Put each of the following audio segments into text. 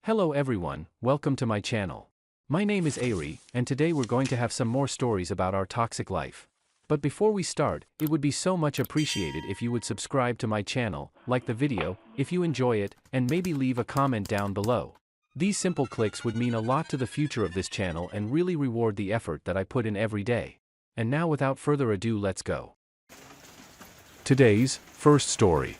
Hello everyone, welcome to my channel. My name is Ari, and today we're going to have some more stories about our toxic life. But before we start, it would be so much appreciated if you would subscribe to my channel, like the video, if you enjoy it, and maybe leave a comment down below. These simple clicks would mean a lot to the future of this channel and really reward the effort that I put in every day. And now without further ado, let's go. Today's first story.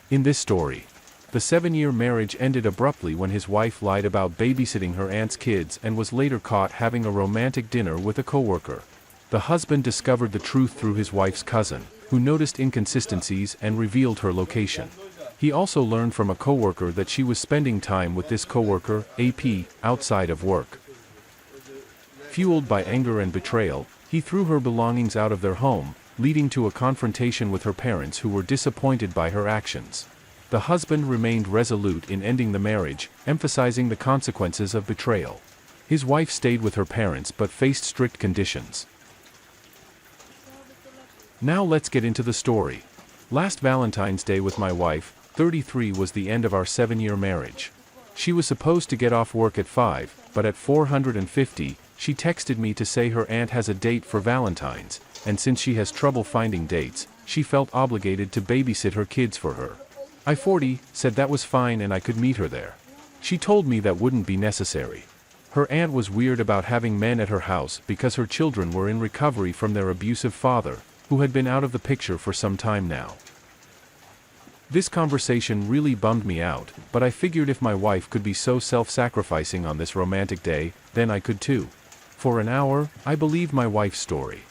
In this story, the 7-year marriage ended abruptly when his wife lied about babysitting her aunt's kids and was later caught having a romantic dinner with a coworker. The husband discovered the truth through his wife's cousin, who noticed inconsistencies and revealed her location. He also learned from a coworker that she was spending time with this coworker, AP, outside of work. Fueled by anger and betrayal, he threw her belongings out of their home, leading to a confrontation with her parents who were disappointed by her actions. The husband remained resolute in ending the marriage, emphasizing the consequences of betrayal. His wife stayed with her parents but faced strict conditions. Now let's get into the story. Last Valentine's Day with my wife, 33, was the end of our 7-year marriage. She was supposed to get off work at 5, but at 4:50, she texted me to say her aunt has a date for Valentine's, and since she has trouble finding dates, she felt obligated to babysit her kids for her. I, 40, said that was fine and I could meet her there. She told me that wouldn't be necessary. Her aunt was weird about having men at her house because her children were in recovery from their abusive father, who had been out of the picture for some time now. This conversation really bummed me out, but I figured if my wife could be so self-sacrificing on this romantic day, then I could too. For an hour, I believed my wife's story.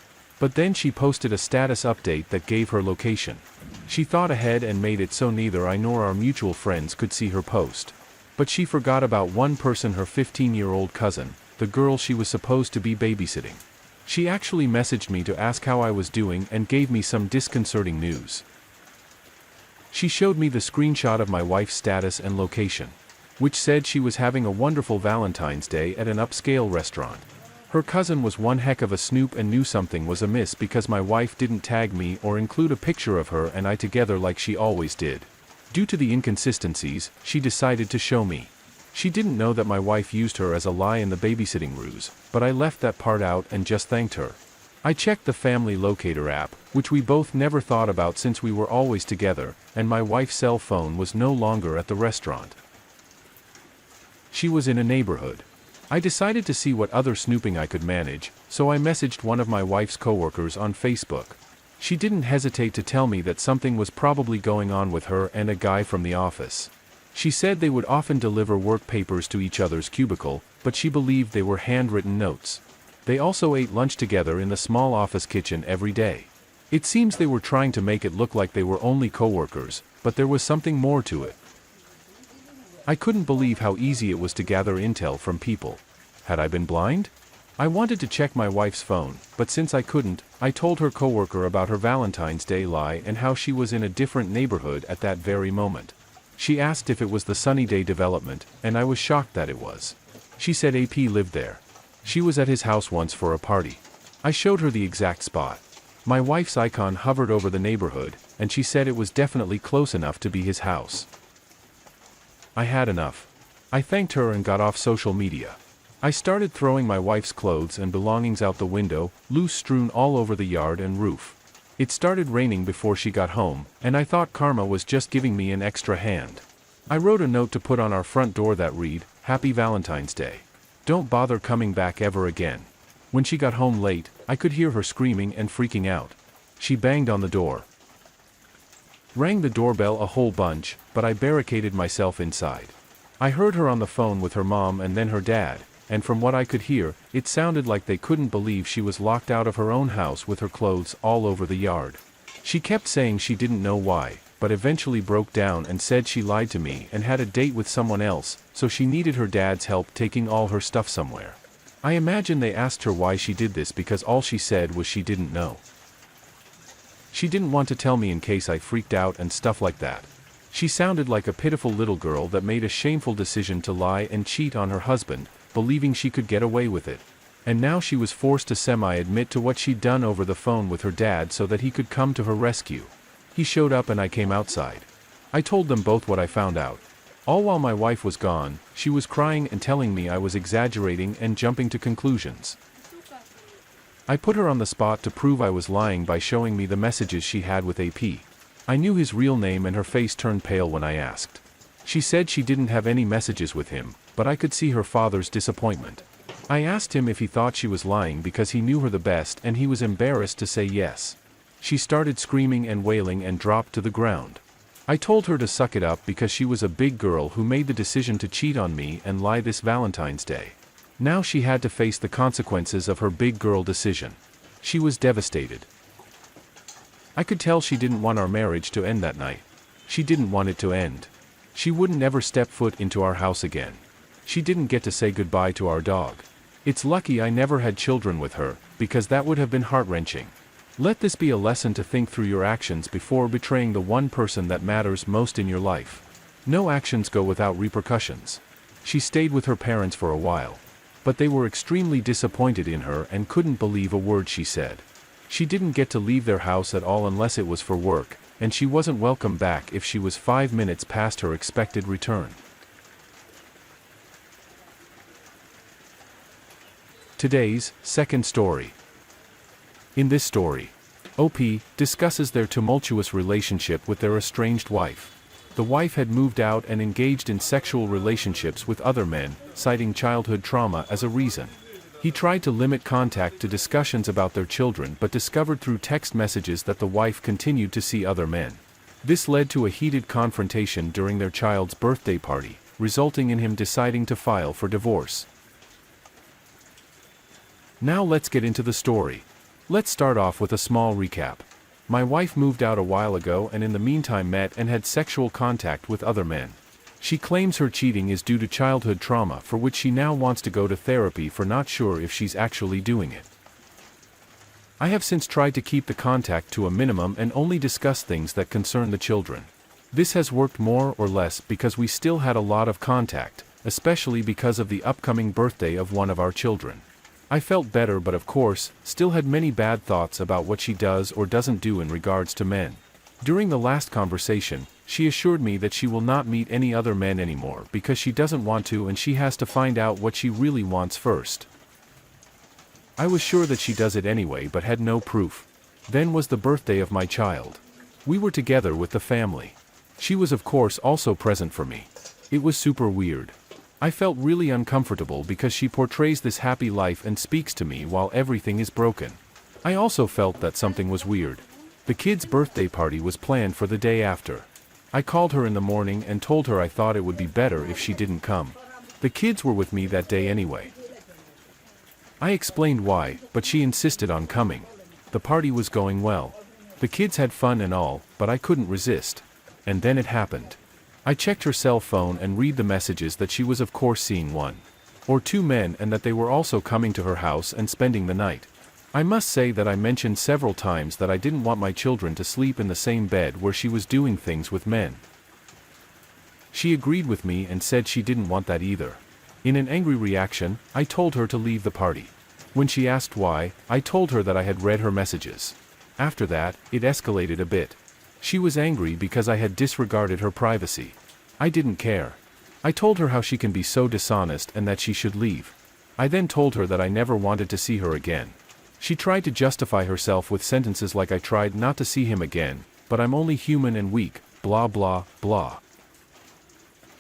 But then she posted a status update that gave her location. She thought ahead and made it so neither I nor our mutual friends could see her post. But she forgot about one person, her 15-year-old cousin, the girl she was supposed to be babysitting. She actually messaged me to ask how I was doing and gave me some disconcerting news. She showed me the screenshot of my wife's status and location, which said she was having a wonderful Valentine's Day at an upscale restaurant. Her cousin was one heck of a snoop and knew something was amiss because my wife didn't tag me or include a picture of her and I together like she always did. Due to the inconsistencies, she decided to show me. She didn't know that my wife used her as a lie in the babysitting ruse, but I left that part out and just thanked her. I checked the family locator app, which we both never thought about since we were always together, and my wife's cell phone was no longer at the restaurant. She was in a neighborhood. I decided to see what other snooping I could manage, so I messaged one of my wife's coworkers on Facebook. She didn't hesitate to tell me that something was probably going on with her and a guy from the office. She said they would often deliver work papers to each other's cubicle, but she believed they were handwritten notes. They also ate lunch together in the small office kitchen every day. It seems they were trying to make it look like they were only coworkers, but there was something more to it. I couldn't believe how easy it was to gather intel from people. Had I been blind? I wanted to check my wife's phone, but since I couldn't, I told her coworker about her Valentine's Day lie and how she was in a different neighborhood at that very moment. She asked if it was the Sunny Day development, and I was shocked that it was. She said AP lived there. She was at his house once for a party. I showed her the exact spot. My wife's icon hovered over the neighborhood, and she said it was definitely close enough to be his house. I had enough. I thanked her and got off social media. I started throwing my wife's clothes and belongings out the window, loose strewn all over the yard and roof. It started raining before she got home, and I thought karma was just giving me an extra hand. I wrote a note to put on our front door that read, "Happy Valentine's Day. Don't bother coming back ever again." When she got home late, I could hear her screaming and freaking out. She banged on the door. Rang the doorbell a whole bunch, but I barricaded myself inside. I heard her on the phone with her mom and then her dad, and from what I could hear, it sounded like they couldn't believe she was locked out of her own house with her clothes all over the yard. She kept saying she didn't know why, but eventually broke down and said she lied to me and had a date with someone else, so she needed her dad's help taking all her stuff somewhere. I imagine they asked her why she did this because all she said was she didn't know. She didn't want to tell me in case I freaked out and stuff like that. She sounded like a pitiful little girl that made a shameful decision to lie and cheat on her husband, believing she could get away with it. And now she was forced to semi-admit to what she'd done over the phone with her dad so that he could come to her rescue. He showed up and I came outside. I told them both what I found out. All while my wife was gone, she was crying and telling me I was exaggerating and jumping to conclusions. I put her on the spot to prove I was lying by showing me the messages she had with AP. I knew his real name and her face turned pale when I asked. She said she didn't have any messages with him, but I could see her father's disappointment. I asked him if he thought she was lying because he knew her the best, and he was embarrassed to say yes. She started screaming and wailing and dropped to the ground. I told her to suck it up because she was a big girl who made the decision to cheat on me and lie this Valentine's Day. Now she had to face the consequences of her big girl decision. She was devastated. I could tell she didn't want our marriage to end that night. She didn't want it to end. She wouldn't ever step foot into our house again. She didn't get to say goodbye to our dog. It's lucky I never had children with her, because that would have been heart-wrenching. Let this be a lesson to think through your actions before betraying the one person that matters most in your life. No actions go without repercussions. She stayed with her parents for a while. But they were extremely disappointed in her and couldn't believe a word she said. She didn't get to leave their house at all unless it was for work, and she wasn't welcome back if she was 5 minutes past her expected return. Today's second story. In this story, OP discusses their tumultuous relationship with their estranged wife. The wife had moved out and engaged in sexual relationships with other men, citing childhood trauma as a reason. He tried to limit contact to discussions about their children but discovered through text messages that the wife continued to see other men. This led to a heated confrontation during their child's birthday party, resulting in him deciding to file for divorce. Now let's get into the story. Let's start off with a small recap. My wife moved out a while ago and in the meantime met and had sexual contact with other men. She claims her cheating is due to childhood trauma for which she now wants to go to therapy for not sure if she's actually doing it. I have since tried to keep the contact to a minimum and only discuss things that concern the children. This has worked more or less because we still had a lot of contact, especially because of the upcoming birthday of one of our children. I felt better but of course, still had many bad thoughts about what she does or doesn't do in regards to men. During the last conversation, she assured me that she will not meet any other men anymore because she doesn't want to and she has to find out what she really wants first. I was sure that she does it anyway but had no proof. Then was the birthday of my child. We were together with the family. She was of course also present for me. It was super weird. I felt really uncomfortable because she portrays this happy life and speaks to me while everything is broken. I also felt that something was weird. The kid's birthday party was planned for the day after. I called her in the morning and told her I thought it would be better if she didn't come. The kids were with me that day anyway. I explained why, but she insisted on coming. The party was going well. The kids had fun and all, but I couldn't resist. And then it happened. I checked her cell phone and read the messages that she was of course seeing one or two men and that they were also coming to her house and spending the night. I must say that I mentioned several times that I didn't want my children to sleep in the same bed where she was doing things with men. She agreed with me and said she didn't want that either. In an angry reaction, I told her to leave the party. When she asked why, I told her that I had read her messages. After that, it escalated a bit. She was angry because I had disregarded her privacy. I didn't care. I told her how she can be so dishonest and that she should leave. I then told her that I never wanted to see her again. She tried to justify herself with sentences like I tried not to see him again, but I'm only human and weak, blah blah blah.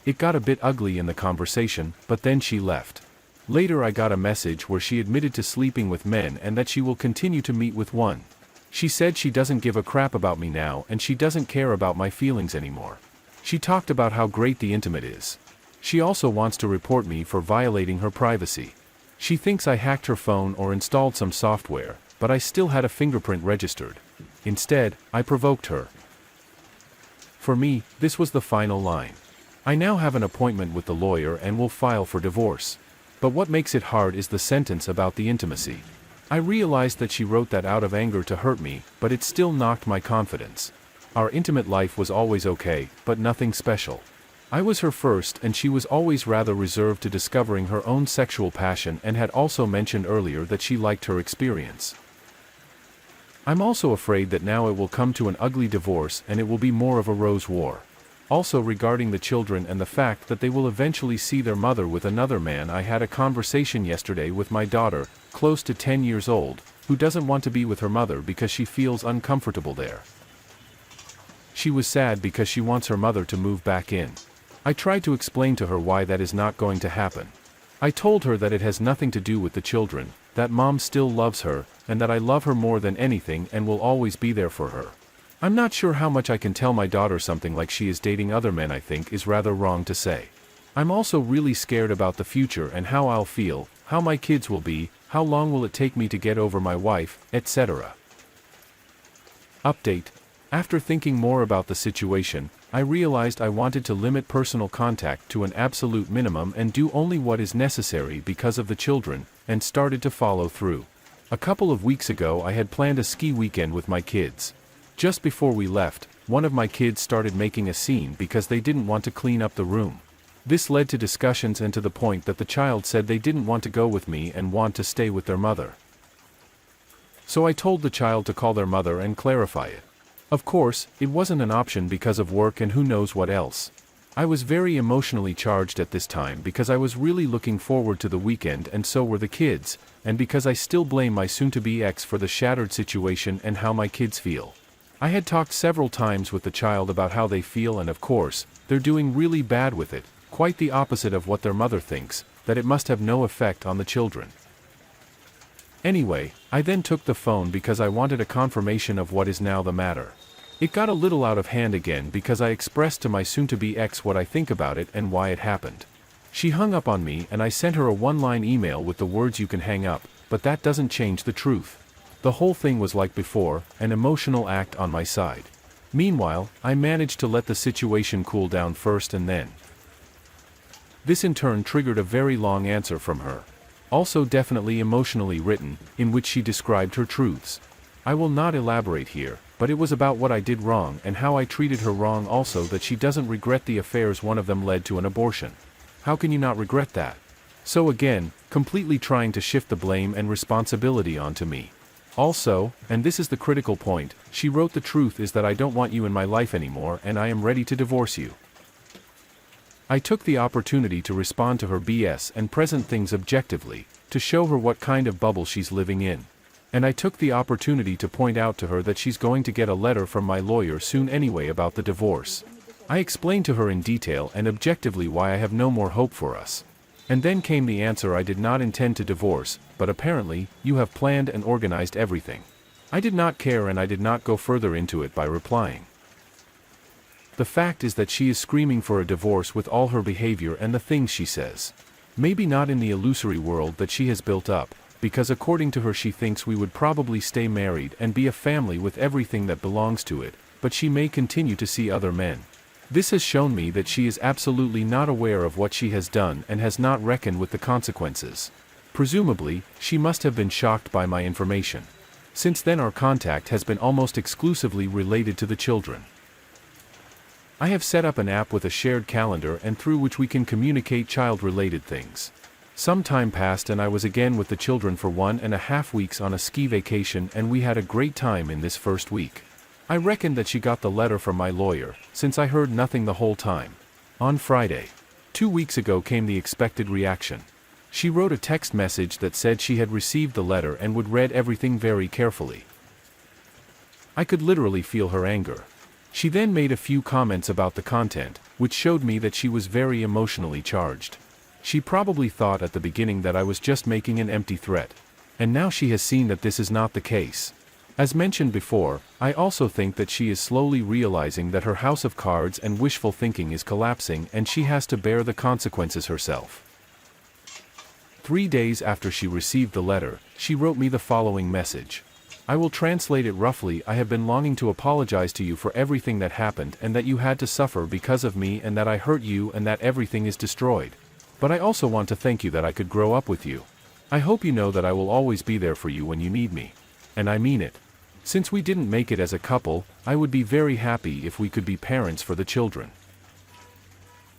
It got a bit ugly in the conversation, but then she left. Later I got a message where she admitted to sleeping with men and that she will continue to meet with one. She said she doesn't give a crap about me now and she doesn't care about my feelings anymore. She talked about how great the intimate is. She also wants to report me for violating her privacy. She thinks I hacked her phone or installed some software, but I still had a fingerprint registered. Instead, I provoked her. For me, this was the final line. I now have an appointment with the lawyer and will file for divorce. But what makes it hard is the sentence about the intimacy. I realized that she wrote that out of anger to hurt me, but it still knocked my confidence. Our intimate life was always okay, but nothing special. I was her first and she was always rather reserved to discovering her own sexual passion and had also mentioned earlier that she liked her experience. I'm also afraid that now it will come to an ugly divorce and it will be more of a rose war. Also regarding the children and the fact that they will eventually see their mother with another man, I had a conversation yesterday with my daughter, close to 10 years old, who doesn't want to be with her mother because she feels uncomfortable there. She was sad because she wants her mother to move back in. I tried to explain to her why that is not going to happen. I told her that it has nothing to do with the children, that mom still loves her, and that I love her more than anything and will always be there for her. I'm not sure how much I can tell my daughter something like she is dating other men. I think is rather wrong to say. I'm also really scared about the future and how I'll feel, how my kids will be, how long will it take me to get over my wife, etc. Update. After thinking more about the situation, I realized I wanted to limit personal contact to an absolute minimum and do only what is necessary because of the children, and started to follow through. A couple of weeks ago I had planned a ski weekend with my kids. Just before we left, one of my kids started making a scene because they didn't want to clean up the room. This led to discussions and to the point that the child said they didn't want to go with me and want to stay with their mother. So I told the child to call their mother and clarify it. Of course, it wasn't an option because of work and who knows what else. I was very emotionally charged at this time because I was really looking forward to the weekend and so were the kids, and because I still blame my soon-to-be ex for the shattered situation and how my kids feel. I had talked several times with the child about how they feel and of course, they're doing really bad with it, quite the opposite of what their mother thinks, that it must have no effect on the children. Anyway, I then took the phone because I wanted a confirmation of what is now the matter. It got a little out of hand again because I expressed to my soon-to-be ex what I think about it and why it happened. She hung up on me and I sent her a one-line email with the words "you can hang up," but that doesn't change the truth. The whole thing was like before, an emotional act on my side. Meanwhile, I managed to let the situation cool down first and then. This in turn triggered a very long answer from her. Also definitely emotionally written, in which she described her truths. I will not elaborate here, but it was about what I did wrong and how I treated her wrong, also that she doesn't regret the affairs, one of them led to an abortion. How can you not regret that? So again, completely trying to shift the blame and responsibility onto me. Also, and this is the critical point, she wrote the truth is that I don't want you in my life anymore and I am ready to divorce you. I took the opportunity to respond to her BS and present things objectively, to show her what kind of bubble she's living in. And I took the opportunity to point out to her that she's going to get a letter from my lawyer soon anyway about the divorce. I explained to her in detail and objectively why I have no more hope for us. And then came the answer: I did not intend to divorce, but apparently, you have planned and organized everything. I did not care and I did not go further into it by replying. The fact is that she is screaming for a divorce with all her behavior and the things she says. Maybe not in the illusory world that she has built up, because according to her she thinks we would probably stay married and be a family with everything that belongs to it, but she may continue to see other men. This has shown me that she is absolutely not aware of what she has done and has not reckoned with the consequences. Presumably, she must have been shocked by my information. Since then our contact has been almost exclusively related to the children. I have set up an app with a shared calendar and through which we can communicate child-related things. Some time passed and I was again with the children for 1.5 weeks on a ski vacation and we had a great time in this first week. I reckoned that she got the letter from my lawyer, since I heard nothing the whole time. On Friday, 2 weeks ago, came the expected reaction. She wrote a text message that said she had received the letter and would read everything very carefully. I could literally feel her anger. She then made a few comments about the content, which showed me that she was very emotionally charged. She probably thought at the beginning that I was just making an empty threat. And now she has seen that this is not the case. As mentioned before, I also think that she is slowly realizing that her house of cards and wishful thinking is collapsing and she has to bear the consequences herself. 3 days after she received the letter, she wrote me the following message. I will translate it roughly. I have been longing to apologize to you for everything that happened and that you had to suffer because of me and that I hurt you and that everything is destroyed. But I also want to thank you that I could grow up with you. I hope you know that I will always be there for you when you need me. And I mean it. Since we didn't make it as a couple, I would be very happy if we could be parents for the children.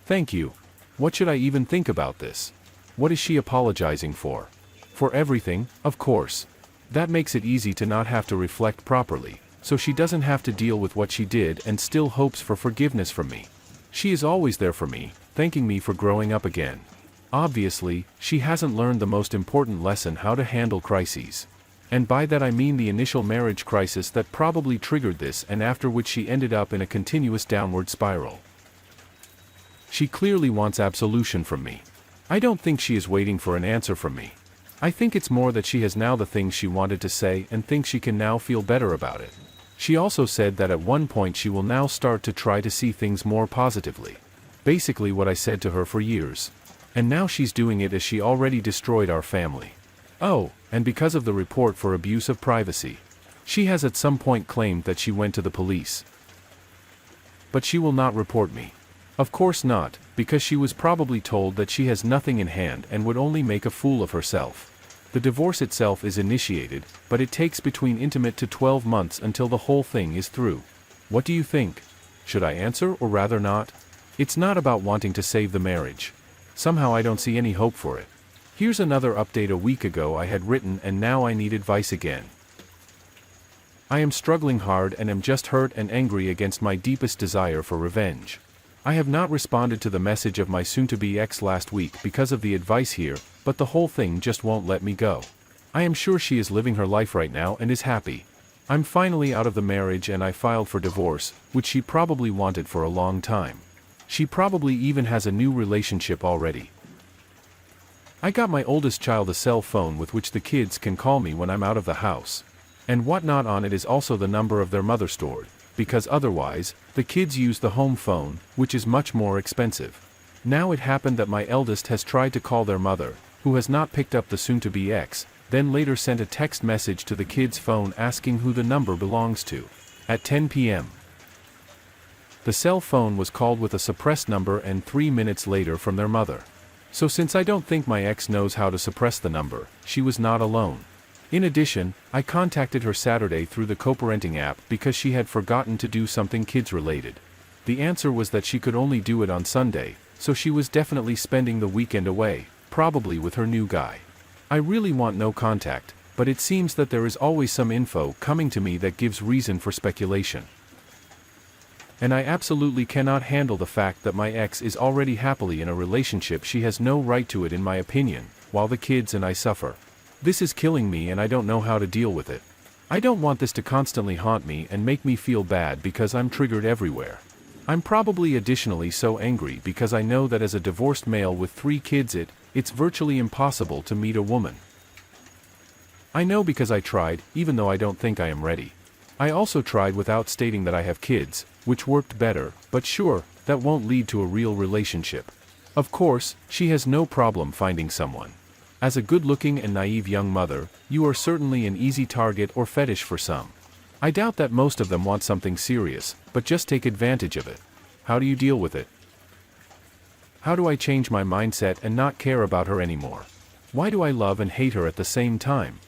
Thank you. What should I even think about this? What is she apologizing for? For everything, of course. That makes it easy to not have to reflect properly, so she doesn't have to deal with what she did and still hopes for forgiveness from me. She is always there for me, thanking me for growing up again. Obviously, she hasn't learned the most important lesson: how to handle crises. And by that I mean the initial marriage crisis that probably triggered this, and after which she ended up in a continuous downward spiral. She clearly wants absolution from me. I don't think she is waiting for an answer from me. I think it's more that she has now the things she wanted to say and thinks she can now feel better about it. She also said that at one point she will now start to try to see things more positively. Basically what I said to her for years. And now she's doing it, as she already destroyed our family. Oh, and because of the report for abuse of privacy. She has at some point claimed that she went to the police. But she will not report me. Of course not, because she was probably told that she has nothing in hand and would only make a fool of herself. The divorce itself is initiated, but it takes between intimate to 12 months until the whole thing is through. What do you think? Should I answer or rather not? It's not about wanting to save the marriage. Somehow I don't see any hope for it. Here's another update. A week ago I had written, and now I need advice again. I am struggling hard and am just hurt and angry against my deepest desire for revenge. I have not responded to the message of my soon-to-be ex last week because of the advice here, but the whole thing just won't let me go. I am sure she is living her life right now and is happy. I'm finally out of the marriage and I filed for divorce, which she probably wanted for a long time. She probably even has a new relationship already. I got my oldest child a cell phone with which the kids can call me when I'm out of the house. And whatnot on it is also the number of their mother stored, because otherwise, the kids use the home phone, which is much more expensive. Now it happened that my eldest has tried to call their mother, who has not picked up the soon-to-be ex, then later sent a text message to the kid's phone asking who the number belongs to. At 10 p.m. The cell phone was called with a suppressed number and 3 minutes later from their mother. So since I don't think my ex knows how to suppress the number, she was not alone. In addition, I contacted her Saturday through the co-parenting app because she had forgotten to do something kids-related. The answer was that she could only do it on Sunday, so she was definitely spending the weekend away, probably with her new guy. I really want no contact, but it seems that there is always some info coming to me that gives reason for speculation. And I absolutely cannot handle the fact that my ex is already happily in a relationship. She has no right to it in my opinion, while the kids and I suffer. This is killing me and I don't know how to deal with it. I don't want this to constantly haunt me and make me feel bad because I'm triggered everywhere. I'm probably additionally so angry because I know that as a divorced male with 3 kids it's virtually impossible to meet a woman. I know because I tried, even though I don't think I am ready. I also tried without stating that I have kids, which worked better, but sure, that won't lead to a real relationship. Of course, she has no problem finding someone. As a good-looking and naive young mother, you are certainly an easy target or fetish for some. I doubt that most of them want something serious, but just take advantage of it. How do you deal with it? How do I change my mindset and not care about her anymore? Why do I love and hate her at the same time?